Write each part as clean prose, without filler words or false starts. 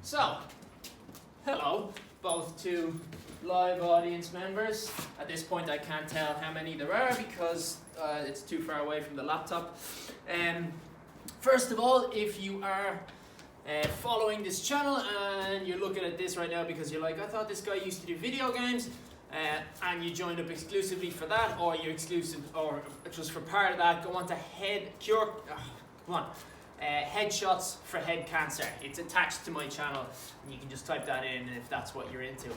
So, hello, both to live audience members. At this point I can't tell how many there are because it's too far away from the laptop. First of all, if you are following this channel and you're looking at this right now because you're like, I thought this guy used to do video games, and you joined up exclusively for that, or you're exclusive, or just for part of that, go on to HeadShotsForHeadCancer. It's attached to my channel, and you can just type that in if that's what you're into.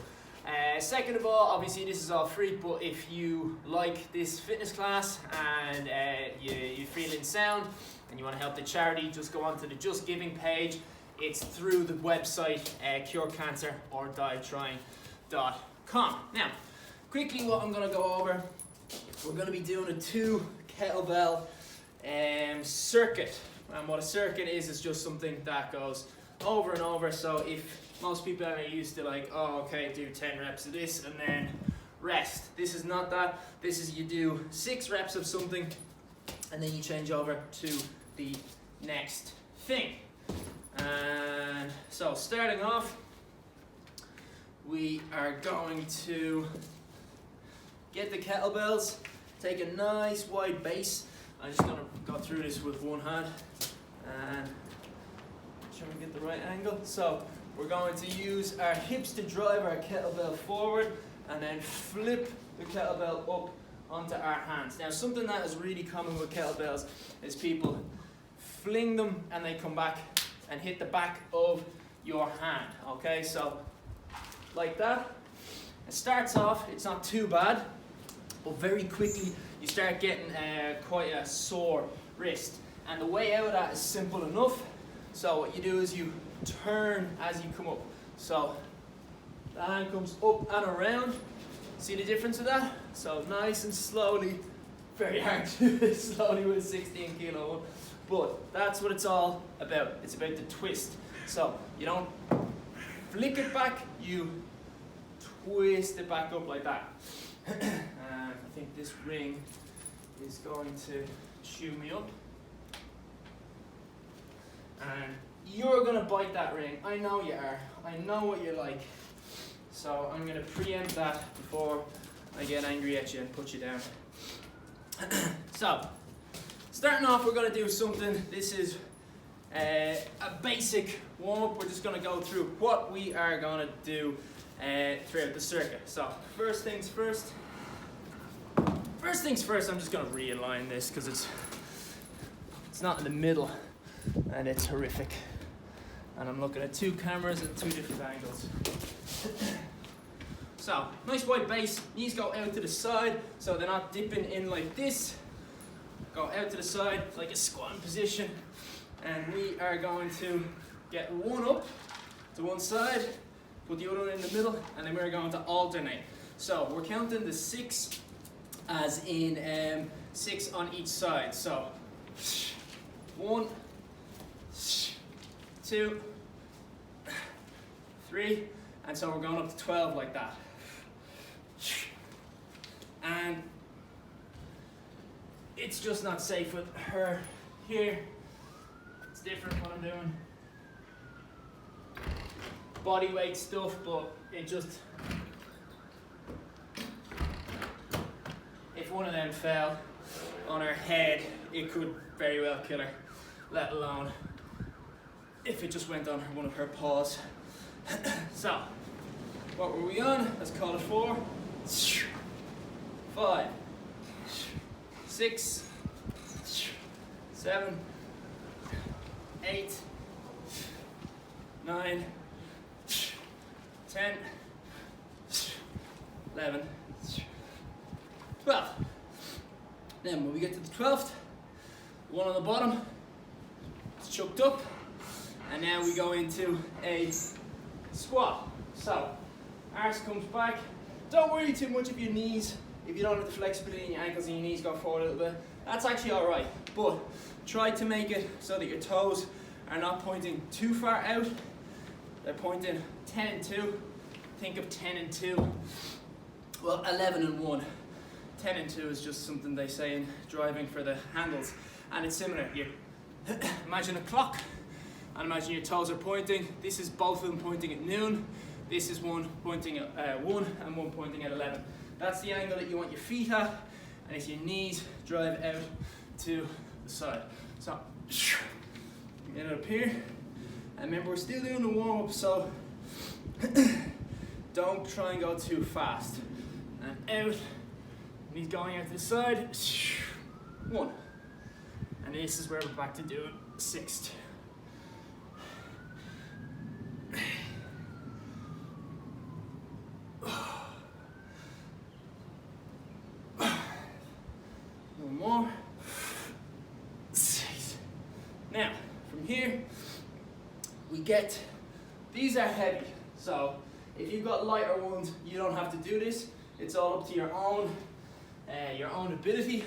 Second of all, obviously this is all free, but if you like this fitness class and you're feeling sound and you want to help the charity, just go on to the Just Giving page. It's through the website curecancer.com. Now, quickly what I'm going to go over, we're going to be doing a 2 kettlebell circuit. And what a circuit is just something that goes over and over. So if most people are used to like, oh, okay, do 10 reps of this and then rest. This is not that. This is you do 6 reps of something and then you change over to the next thing. And so starting off, we are going to get the kettlebells, take a nice wide base. I'm just going to go through this with one hand and try and get the right angle. So we're going to use our hips to drive our kettlebell forward and then flip the kettlebell up onto our hands. Now something that is really common with kettlebells is people fling them and they come back and hit the back of your hand. Okay, so like that. It starts off, it's not too bad, but very quickly you start getting quite a sore wrist. And the way out of that is simple enough. So what you do is you turn as you come up. So the hand comes up and around. See the difference of that? So nice and slowly, very hard to do this slowly with a 16 kilo one. But that's what it's all about. It's about the twist. So you don't flick it back, you twist it back up like that. And I think this ring is going to chew me up. And you're going to bite that ring. I know you are. I know what you're like. So I'm going to preempt that before I get angry at you and put you down. So, starting off, we're going to do something. This is a basic warm-up. We're just going to go through what we are going to do throughout the circuit. So, first things first, I'm just going to realign this because it's not in the middle and it's horrific. And I'm looking at 2 cameras at 2 different angles. So, nice wide base, knees go out to the side so they're not dipping in like this. Go out to the side like a squatting position. And we are going to get one up to one side, put the other one in the middle, and then we're going to alternate. So, we're counting the 6 as in 6 on each side. So, 1, 2, 3, and so we're going up to 12 like that. And it's just not safe with her here. It's different what I'm doing. Body weight stuff, but it just, if one of them fell on her head, it could very well kill her, let alone if it just went on one of her paws. So, what were we on? Let's call it 4, 5, 6, 7, 8, 9, 10, 11, 12. Then when we get to the 12th, one on the bottom, it's chucked up, and now we go into a squat. So, arse comes back. Don't worry too much of your knees. If you don't have the flexibility in your ankles and your knees go forward a little bit, that's actually alright. But try to make it so that your toes are not pointing too far out. They're pointing 10 and 2. Think of 10 and 2. Well, 11 and 1. 10 and 2 is just something they say in driving for the handles. And it's similar. You imagine a clock and imagine your toes are pointing. This is both of them pointing at noon. This is one pointing at 1 and one pointing at 11. That's the angle that you want your feet at, and it's your knees drive out to the side. So, get it up here, and remember we're still doing the warm up, so don't try and go too fast. And out, knees going out to the side, 1. And this is where we're back to doing 6. One more. 6. Now, from here, these are heavy. So, if you've got lighter ones, you don't have to do this. It's all up to your own ability.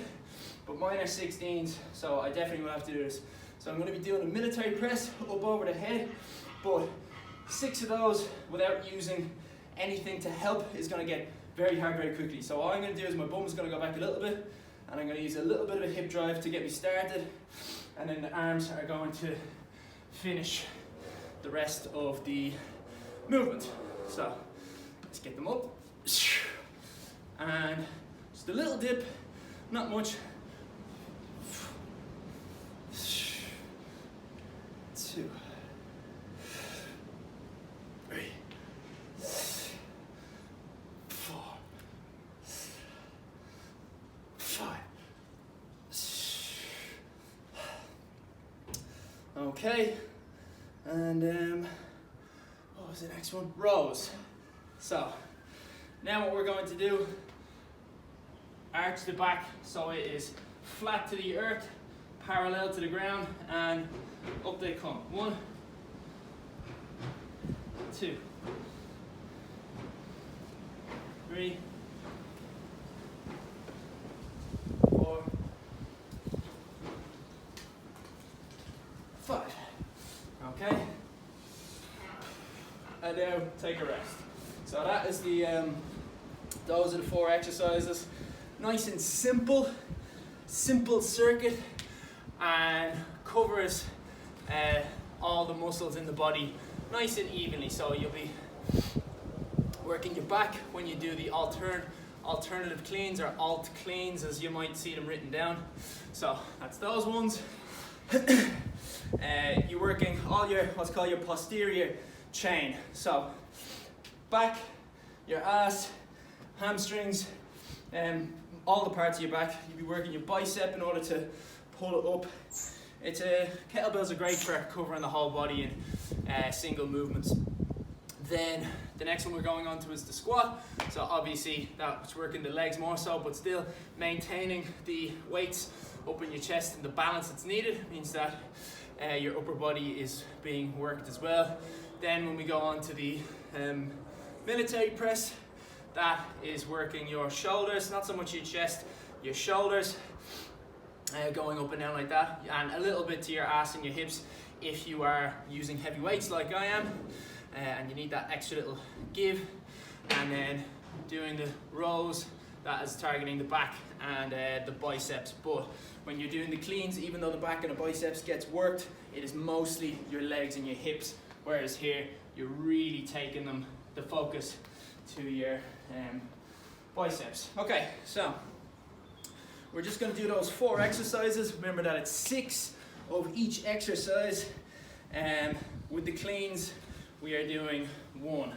But mine are 16s, so I definitely will have to do this. So I'm going to be doing a military press up over the head, but 6 of those without using anything to help is going to get very hard very quickly. So all I'm going to do is my bum is going to go back a little bit, and I'm going to use a little bit of a hip drive to get me started, and then the arms are going to finish the rest of the movement. So let's get them up, and just a little dip, not much. 2, 3, 4, 5. Okay, and what was the next one? Rows. So now what we're going to do, arch the back so it is flat to the earth, parallel to the ground, and up they come. 1, 2, 3, 4, 5. Okay. And now take a rest. So that is those are the 4 exercises. Nice and simple circuit, and covers all the muscles in the body nice and evenly. So you'll be working your back when you do the alternative cleans, or alt cleans as you might see them written down. So that's those ones. You're working all your what's called your posterior chain. So back, your ass, hamstrings, all the parts of your back. You'll be working your bicep in order to pull it up. Kettlebells are great for covering the whole body in single movements. Then the next one we're going on to is the squat. So obviously that's working the legs more so, but still maintaining the weights up in your chest and the balance that's needed means that your upper body is being worked as well. Then when we go on to the military press, that is working your shoulders, not so much your chest, your shoulders, going up and down like that, and a little bit to your ass and your hips if you are using heavy weights like I am, and you need that extra little give. And then doing the rows, that is targeting the back and the biceps. But when you're doing the cleans, even though the back and the biceps gets worked, it is mostly your legs and your hips, whereas here you're really taking the focus to your biceps. Okay, so we're just going to do those 4 exercises. Remember that it's 6 of each exercise. With the cleans, we are doing 1,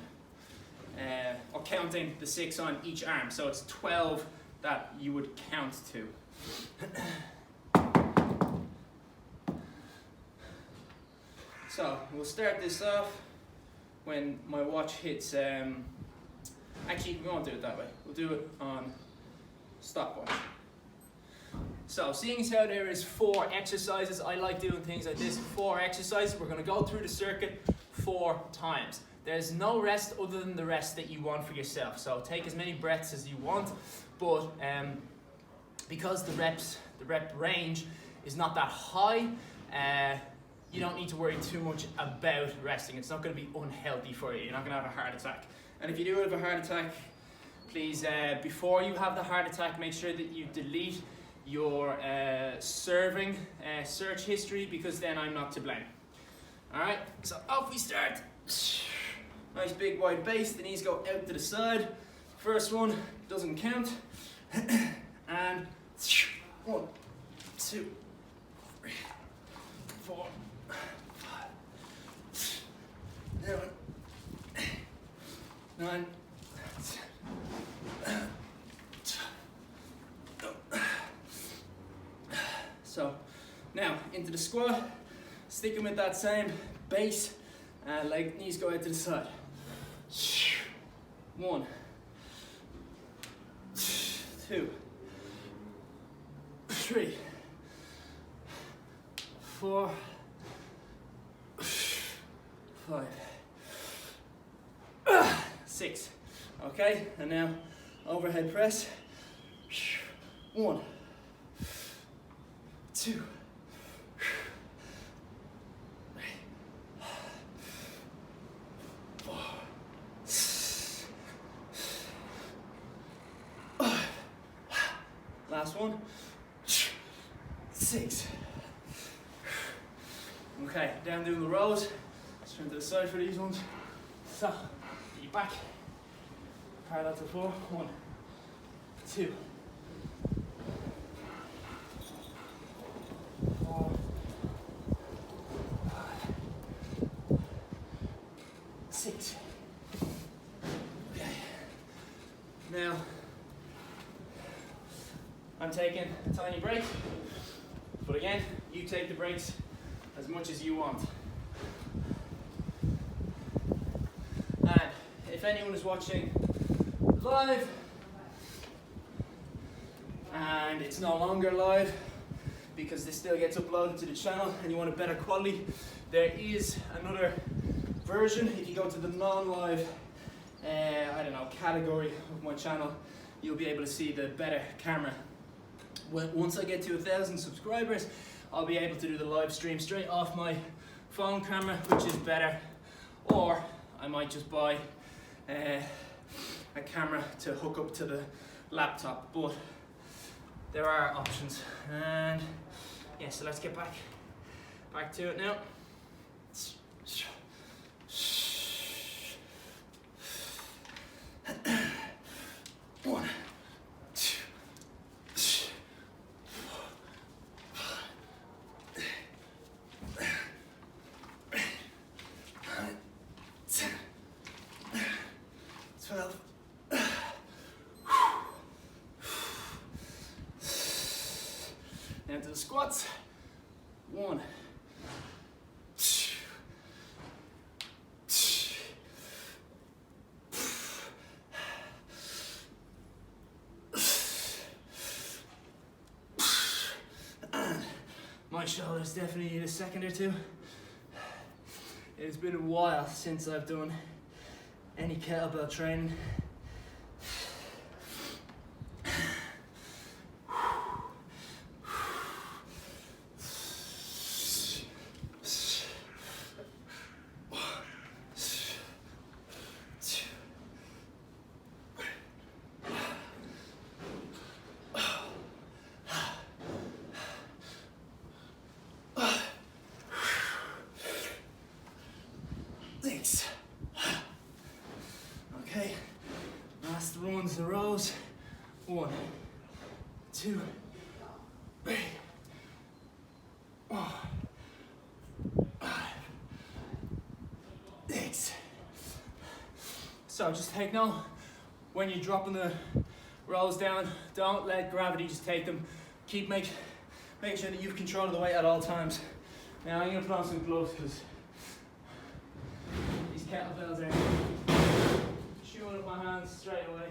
or counting the 6 on each arm. So it's 12 that you would count to. So we'll start this off when my watch hits, actually we won't do it that way, we'll do it on stopwatch. So seeing as how there is 4 exercises, I like doing things like this. 4 exercises, we're going to go through the circuit 4 times. There's no rest other than the rest that you want for yourself. So take as many breaths as you want, but because the rep range is not that high, you don't need to worry too much about resting. It's not going to be unhealthy for you. You're not going to have a heart attack. And if you do have a heart attack, please, before you have the heart attack, make sure that you delete your serving search history, because then I'm not to blame. Alright, so off we start. Nice big wide base, the knees go out to the side. First one doesn't count. And 1, 2, 3, 4, 5, 7, 9. So now into the squat, sticking with that same base, and knees go out to the side. 1, 2, 3, 4, 5, 6. Okay, and now overhead press. 1, 2, 3, 4, 5. Last one. 6. Okay, down doing the rows. Let's turn to the side for these ones. So, get your back parallel to the floor. 1, 2, 4, 5, 6. Okay. Now, I'm taking a tiny break, but again, you take the breaks as much as you want. And if anyone is watching live and it's no longer live because this still gets uploaded to the channel and you want a better quality, there is another version. If you go to the non-live category of my channel, you'll be able to see the better camera. Once I get to 1,000 subscribers, I'll be able to do the live stream straight off my phone camera, which is better, or I might just buy a camera to hook up to the laptop, but there are options. And yeah, so let's get back to it now. 1, 2, 3, 4, 9, 10, 12. Now to the squats. 1, 2, 3. And my shoulders definitely need a second or two. It's been a while since I've done any kettlebell training. Okay, last runs and rows. 1, 2, 3, 4, 5, 6. So just take note, when you're dropping the rows down, don't let gravity just take them. Make sure that you've control of the weight at all times. Now I'm going to put on some gloves because these kettlebells are chewing up my hands straight away.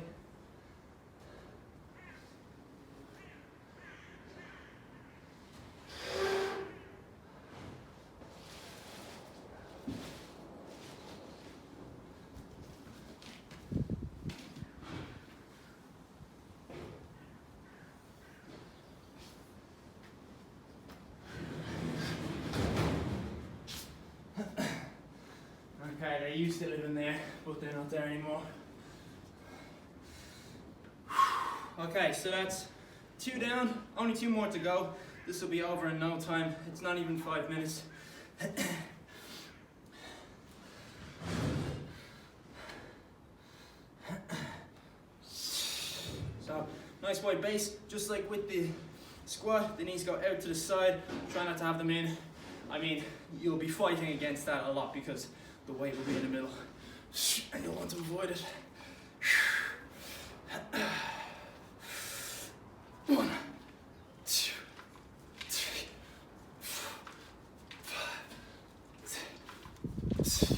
Okay, they used to live in there, but they're not there anymore. Okay, so that's 2 down, only 2 more to go. This will be over in no time. It's not even 5 minutes. Nice wide base, just like with the squat, the knees go out to the side, try not to have them in. I mean, you'll be fighting against that a lot because the weight will be in the middle and you'll want to avoid it. 1, 2, 3, 4, 5, 6,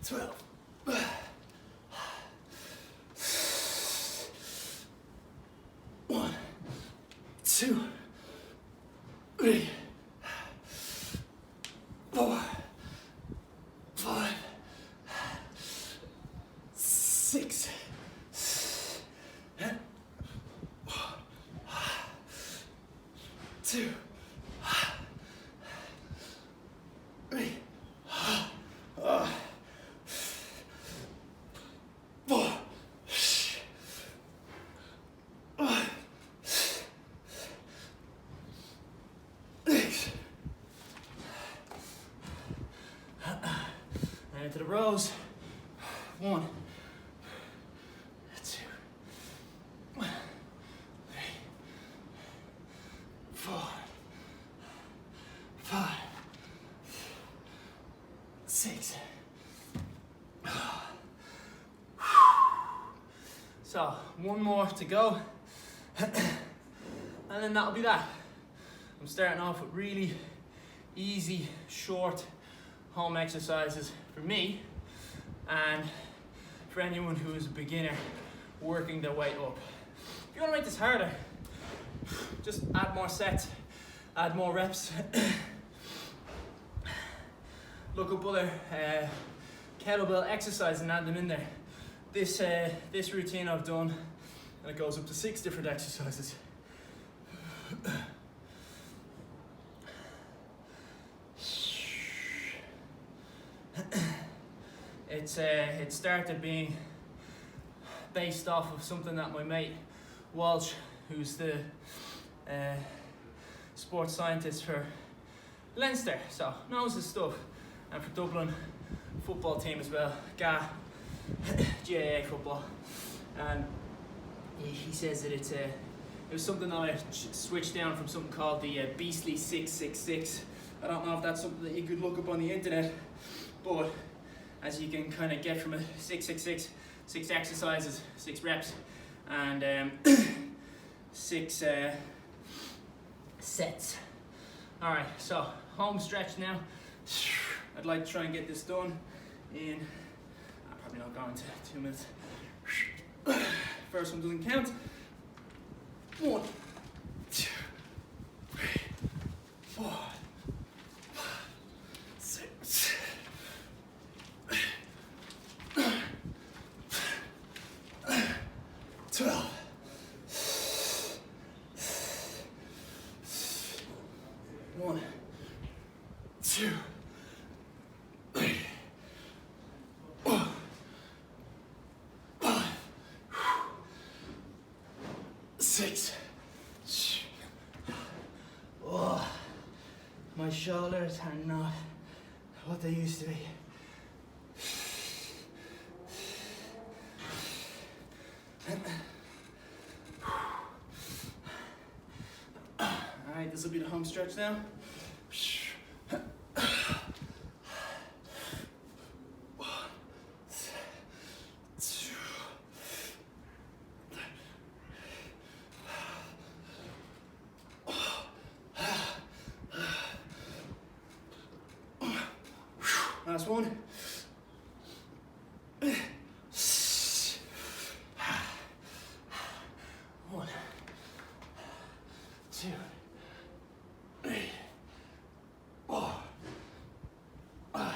12. 1, 2, 3, 4, 5, 6, 2, 3, 4, 6. And into the rows. 1, 2, 3, 4, 5, 6. So, one more to go, and then that'll be that. I'm starting off with really easy, short home exercises for me, and for anyone who is a beginner working their way up. If you want to make this harder, just add more sets, add more reps. Look up other kettlebell exercises and add them in there. This routine I've done, and it goes up to 6 different exercises. It started being based off of something that my mate Walsh, who's the sports scientist for Leinster, so knows his stuff, and for Dublin football team as well, GAA football, and he says that it was something that I switched down from something called the Beastly 666. I don't know if that's something that you could look up on the internet, but as you can kind of get from a 666, 6 exercises, 6 reps, and 6 sets. All right, so home stretch now. I'd like to try and get this done in, I'm probably not going to 2 minutes. First one doesn't count. 1, 2, 3, 4, 5, 6, 12. 1, 2, 3, 4, 5, 6. Oh, my shoulders are not what they used to be. Alright, this will be the home stretch now. Last one. 1, 2, 3, 4, 5,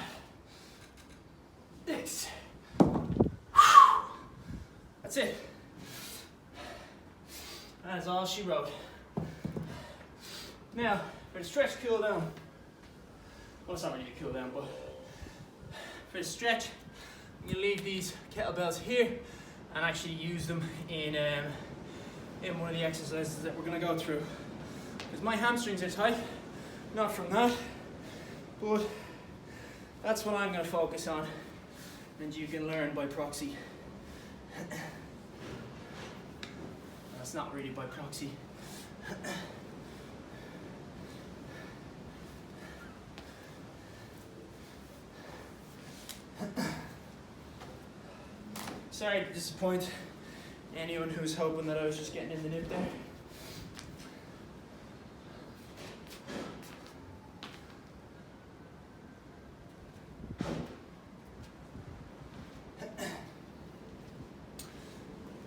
6. That's it. That is all she wrote. Now, for the stretch cool down. Well, it's not really a cool down, but for the stretch, you leave these kettlebells here and actually use them in one of the exercises that we're going to go through. Because my hamstrings are tight, not from that, but that's what I'm going to focus on and you can learn by proxy. That's not really by proxy. Sorry to disappoint anyone who's hoping that I was just getting in the nip there.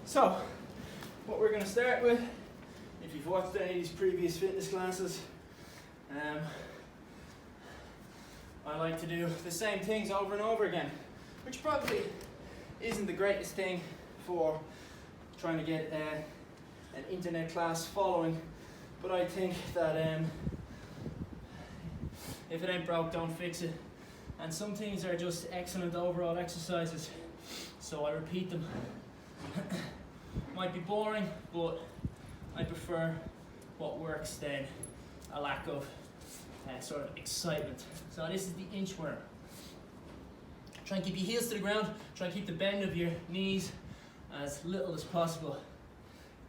So, what we're going to start with, if you've watched any of these previous fitness classes, I like to do the same things over and over again, which probably isn't the greatest thing for trying to get an internet class following, but I think that if it ain't broke, don't fix it. And some things are just excellent overall exercises, so I repeat them. Might be boring, but I prefer what works than a lack of sort of excitement. So this is the inchworm. Try and keep your heels to the ground, try and keep the bend of your knees as little as possible.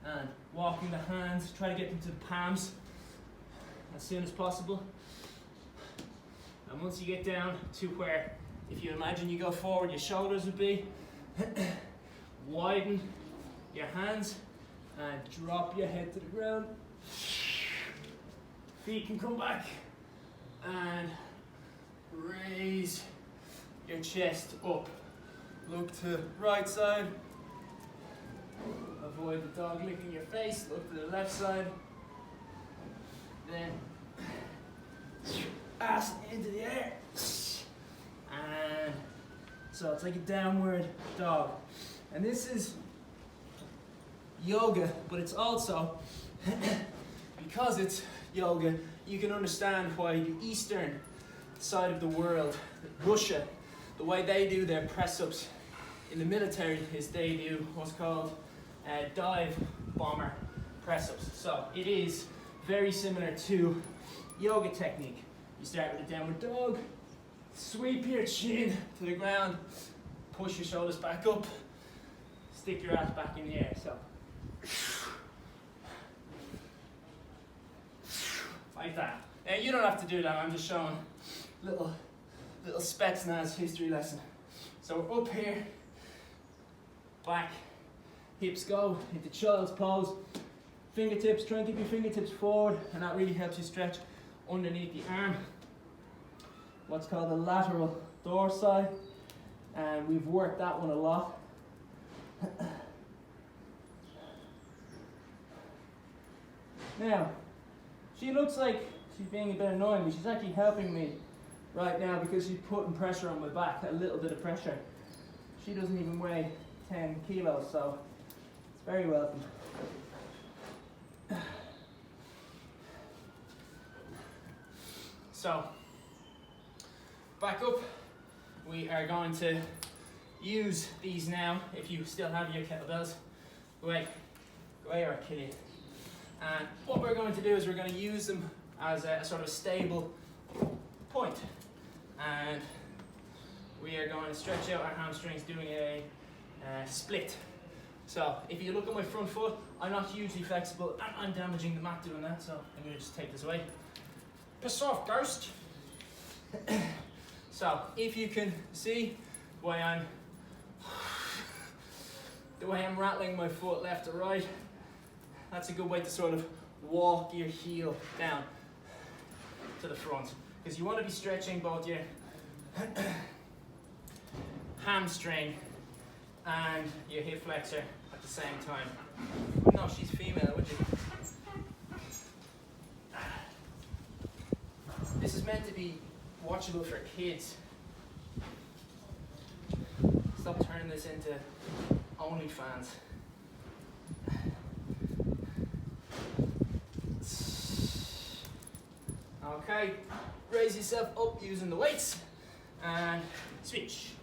And walking the hands, try to get them to the palms as soon as possible. And once you get down to where, if you imagine you go forward, your shoulders would be, widen your hands and drop your head to the ground. Feet can come back and raise your chest up. Look to the right side. Avoid the dog licking your face. Look to the left side. Then ass into the air. And so it's like a downward dog. And this is yoga, but it's also, because it's yoga, you can understand why the eastern side of the world, Russia, the way they do their press-ups in the military is they do what's called dive bomber press-ups. So it is very similar to yoga technique. You start with a downward dog, sweep your chin to the ground, push your shoulders back up, stick your ass back in the air. So like that. Now you don't have to do that, I'm just showing little Spetsnaz history lesson. So we're up here, back, hips go into child's pose, fingertips, try and keep your fingertips forward, and that really helps you stretch underneath the arm. What's called the lateral dorsi, and we've worked that one a lot. Now, she looks like she's being a bit annoying, but she's actually helping me right now because she's putting pressure on my back, a little bit of pressure. She doesn't even weigh 10 kilos, so it's very welcome. So, back up, we are going to use these now, if you still have your kettlebells. Go away or I'll kill you. And what we're going to do is we're going to use them as a sort of stable point. And we are going to stretch out our hamstrings doing a split. So if you look at my front foot, I'm not hugely flexible and I'm damaging the mat doing that, so I'm going to just take this away. Piss off, ghost! So if you can see the way I'm rattling my foot left to right, that's a good way to sort of walk your heel down to the front, because you want to be stretching both your hamstring and your hip flexor at the same time. But no, she's female, would you? This is meant to be watchable for kids. Stop turning this into OnlyFans. Okay, raise yourself up using the weights and switch.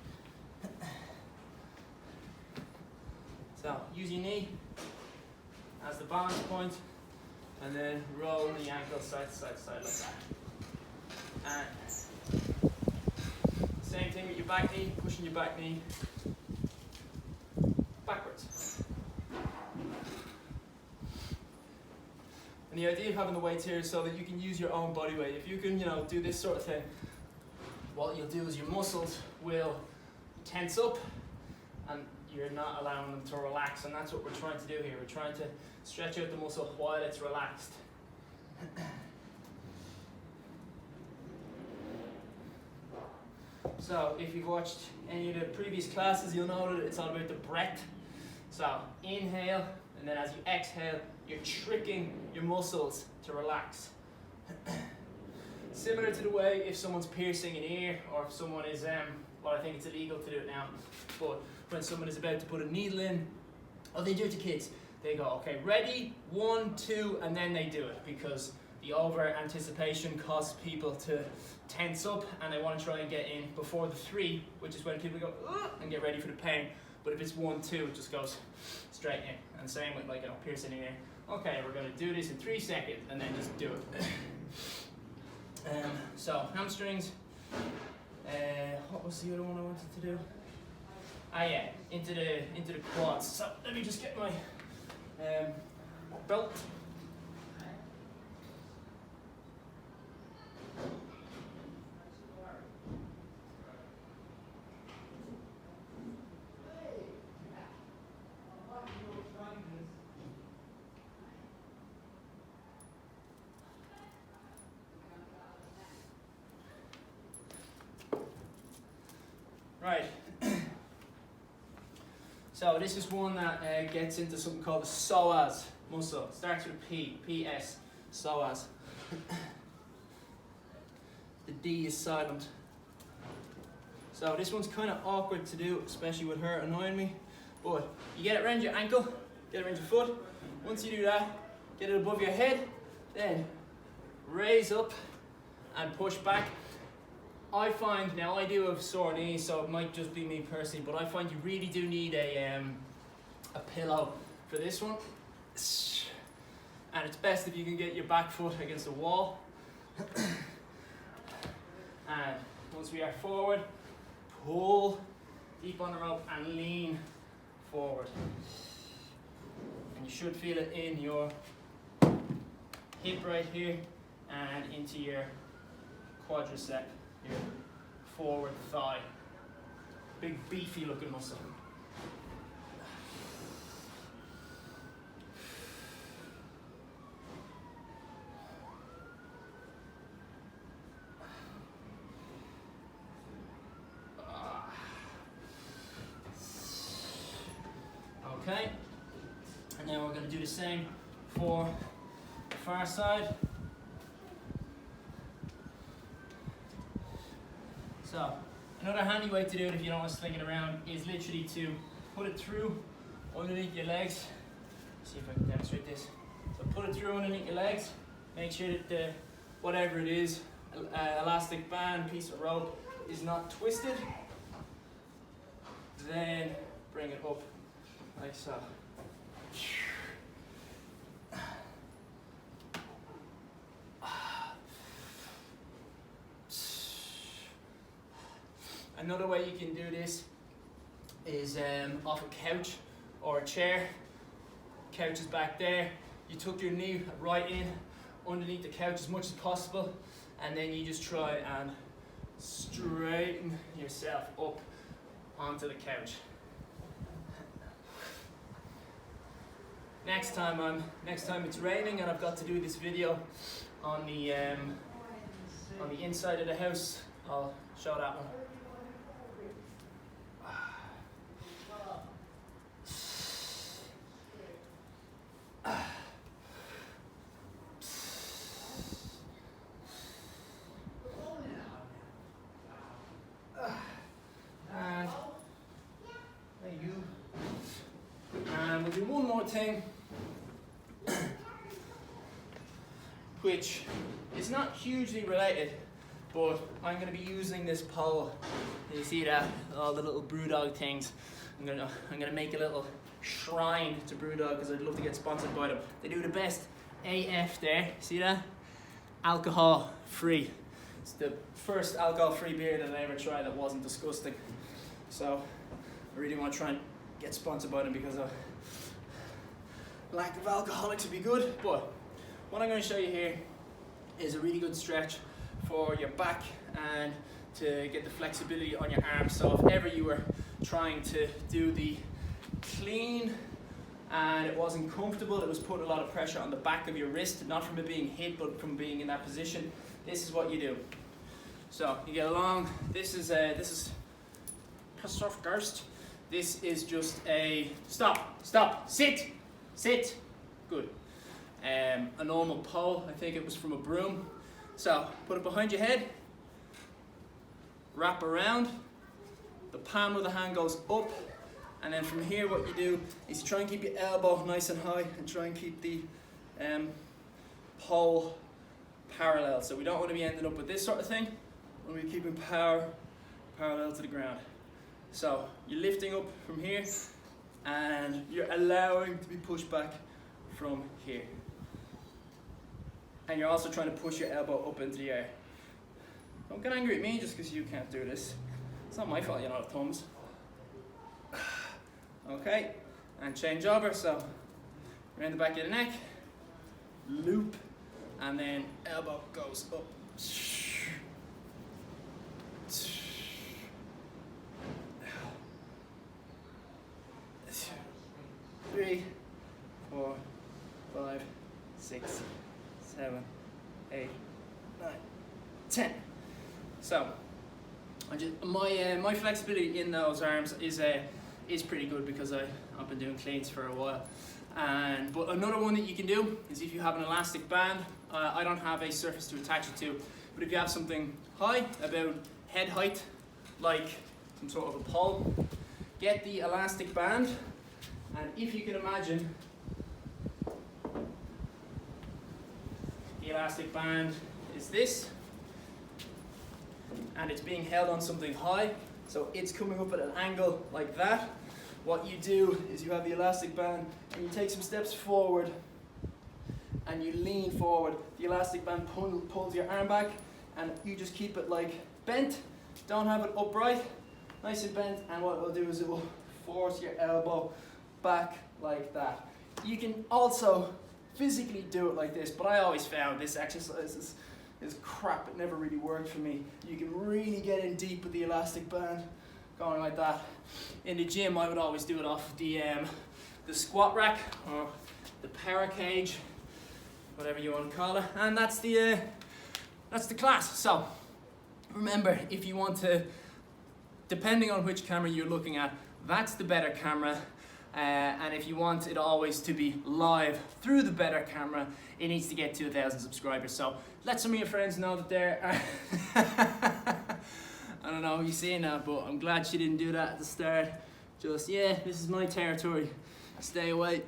So use your knee as the balance point and then roll the ankle side to side to side like that. And same thing with your back knee, push pushing your back knee backwards. And the idea of having the weights here is so that you can use your own body weight. If you can, do this sort of thing, what you'll do is your muscles will tense up and you're not allowing them to relax, and that's what we're trying to do here. We're trying to stretch out the muscle while it's relaxed. So if you've watched any of the previous classes, you'll know that it's all about the breath. So inhale, and then as you exhale, you're tricking your muscles to relax. Similar to the way if someone's piercing an ear, or if someone is, well, I think it's illegal to do it now, but when someone is about to put a needle in, or they do it to kids, they go, okay, ready, 1, 2, and then they do it, because the over anticipation causes people to tense up and they want to try and get in before the 3, which is when people go and get ready for the pain. But if it's 1, 2, it just goes straight in. And same with piercing in here. Okay, we're going to do this in 3 seconds and then just do it. So hamstrings. What was the other one I wanted to do? Ah yeah, into the quads. So let me just get my belt. Right, so this is one that gets into something called the psoas muscle. Starts with P, P-S, psoas. The D is silent. So this one's kind of awkward to do, especially with her annoying me. But you get it around your ankle, get it around your foot. Once you do that, get it above your head, then raise up and push back. I find, now I do have sore knees, so it might just be me personally, but I find you really do need a pillow for this one. And it's best if you can get your back foot against the wall. And once we are forward, pull deep on the rope and lean forward. And you should feel it in your hip right here and into your quadricep. Your forward thigh. Big beefy looking muscle. Okay, and now we're going to do the same for the far side. So, another handy way to do it if you don't want to sling it around is literally to put it through underneath your legs. Let's see if I can demonstrate this. So put it through underneath your legs. Make sure that the, whatever it is, elastic band, piece of rope, is not twisted. Then bring it up like so. Another way you can do this is off a couch or a chair. Couch is back there. You tuck your knee right in underneath the couch as much as possible, and then you just try and straighten yourself up onto the couch. Next time it's raining and I've got to do this video on the inside of the house, I'll show that one. And we'll do one more thing, which is not hugely related, but I'm going to be using this pole. You see that? All the little Brewdog things. I'm gonna make a little shrine to Brewdog because I'd love to get sponsored by them. They do the best AF there. See that? Alcohol free. It's the first alcohol free beer that I ever tried that wasn't disgusting. So I really want to try and get sponsored by them because of lack of alcoholics would be good. But what I'm going to show you here is a really good stretch for your back and to get the flexibility on your arms. So if ever you were trying to do the clean and it wasn't comfortable, it was putting a lot of pressure on the back of your wrist, not from it being hit but from being in that position, this is what you do. So you get along, this is soft Gerst. This is just a stop, sit, good. A normal pole, I think it was from a broom. So put it behind your head, wrap around, the palm of the hand goes up, and then from here what you do is you try and keep your elbow nice and high and try and keep the pole parallel. So we don't want to be ending up with this sort of thing. We're keeping parallel to the ground. So you're lifting up from here and you're allowing to be pushed back from here. And you're also trying to push your elbow up into the air. Don't get angry at me just because you can't do this. It's not my fault you don't have thumbs. Okay, and change over. So around the back of the neck, loop, and then elbow goes up. 3, 4, 5, 6, 7, 8, 9, 10. So, my flexibility in those arms is pretty good because I've been doing cleans for a while. But another one that you can do is if you have an elastic band. I don't have a surface to attach it to, but if you have something high, about head height, like some sort of a pole, get the elastic band. And if you can imagine, the elastic band is this, and it's being held on something high, so it's coming up at an angle like that. What you do is you have the elastic band and you take some steps forward and you lean forward. The elastic band pulls your arm back and you just keep it like bent, don't have it upright, nice and bent, and what it will do is it will force your elbow back like that. You can also physically do it like this, but I always found this exercise is crap. It never really worked for me. You can really get in deep with the elastic band going like that. In the gym I would always do it off the squat rack or the para cage, whatever you want to call it, and that's the class. So remember, if you want to, depending on which camera you're looking at, that's the better camera. And if you want it always to be live through the better camera, it needs to get to 1,000 subscribers. So let some of your friends know that they're I don't know who you're seeing that, but I'm glad she didn't do that at the start. Just, yeah, this is my territory, stay away.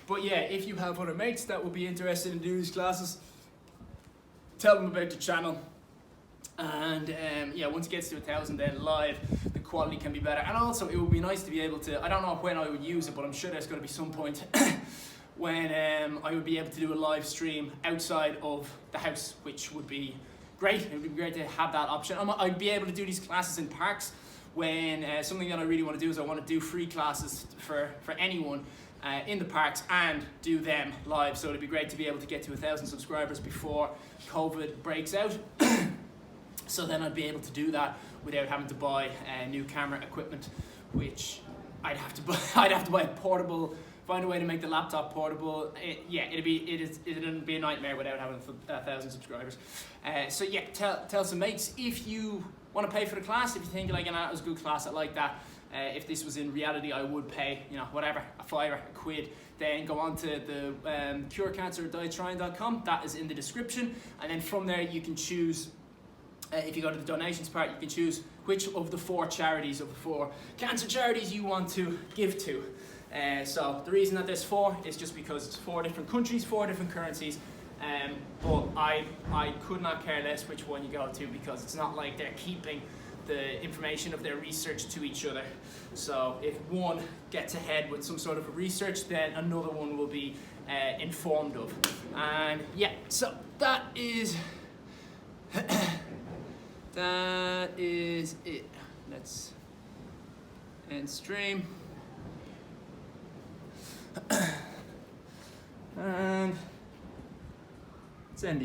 But yeah, if you have other mates that would be interested in doing these classes, tell them about the channel. And yeah, once it gets to 1,000 then live, the quality can be better. And also it would be nice to be able to, I don't know when I would use it, but I'm sure there's going to be some point when I would be able to do a live stream outside of the house, which would be great. It would be great to have that option. I'd be able to do these classes in parks when something that I really want to do is I want to do free classes for anyone in the parks and do them live. So it'd be great to be able to get to 1,000 subscribers before COVID breaks out. So then I'd be able to do that without having to buy new camera equipment, which I'd have to buy. I'd have to buy a portable, find a way to make the laptop portable. It'd be a nightmare without having 1,000 subscribers. So yeah, tell some mates if you want to pay for the class. If you think like, that was a good class, I like that. If this was in reality, I would pay, whatever, a $5, a quid. Then go on to the curecancerdietrying.com. That is in the description, and then from there you can choose. If you go to the donations part, you can choose which of the 4 charities, of the 4 cancer charities you want to give to. So the reason that there's 4 is just because it's 4 different countries, 4 different currencies. But I could not care less which one you go to, because it's not like they're keeping the information of their research to each other. So if one gets ahead with some sort of research, then another one will be informed of. And yeah, so that is that is it. Let's end stream. And it's end.